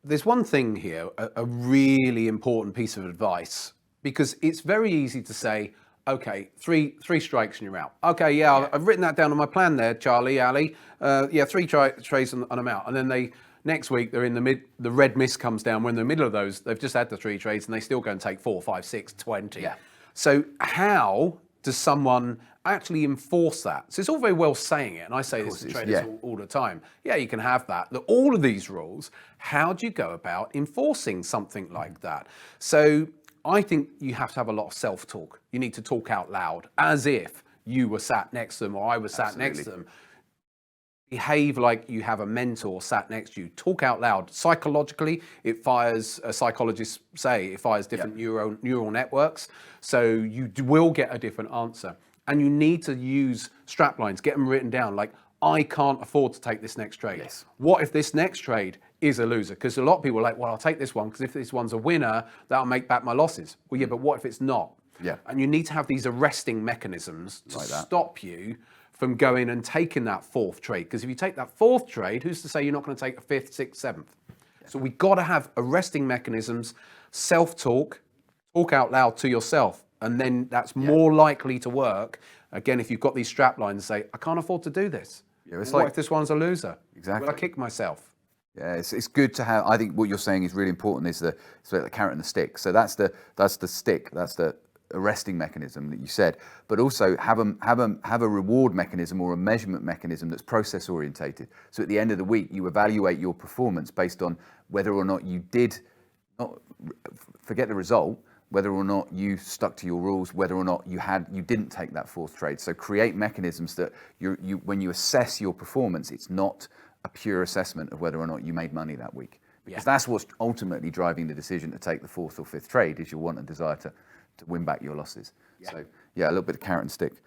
there's one thing here, a really important piece of advice, because it's very easy to say, okay, three strikes and you're out. Okay, yeah, I've written that down on my plan there, Charlie, Ali. Yeah, three trades and I'm out. And then next week they're in the red mist comes down. We're in the middle of those. They've just had the 3 trades and they still go and take 4, 5, 6, 20. Yeah. So how does someone actually enforce that? So it's all very well saying it, and I say this to traders all the time. Yeah, you can have that. All of these rules, how do you go about enforcing something like that? So I think you have to have a lot of self-talk. You need to talk out loud as if you were sat next to them or I was sat next to them. Behave like you have a mentor sat next to you. Talk out loud. Psychologically, it fires, psychologists say, it fires different neural networks. So you will get a different answer. And you need to use strap lines, get them written down. Like, I can't afford to take this next trade. Yes. What if this next trade is a loser? Because a lot of people are like, well, I'll take this one because if this one's a winner, that'll make back my losses. Well, yeah, but what if it's not? Yeah. And you need to have these arresting mechanisms to stop you from going and taking that 4th trade. Because if you take that 4th trade, who's to say you're not going to take a 5th, 6th, 7th? Yeah. So we've got to have arresting mechanisms, self-talk, talk out loud to yourself. And then that's more likely to work. Again, if you've got these strap lines, say, I can't afford to do this. Yeah, what if this one's a loser? Exactly. Will I kick myself? Yeah, it's good to have. I think what you're saying is really important. Is the carrot and the stick. So that's the stick. That's the arresting mechanism that you said. But also have a reward mechanism or a measurement mechanism that's process orientated. So at the end of the week, you evaluate your performance based on whether or not you did not forget the result. Whether or not you stuck to your rules, whether or not you didn't take that 4th trade. So create mechanisms that when you assess your performance, it's not a pure assessment of whether or not you made money that week. Because that's what's ultimately driving the decision to take the 4th or 5th trade is your want and desire to win back your losses. So yeah, a little bit of carrot and stick.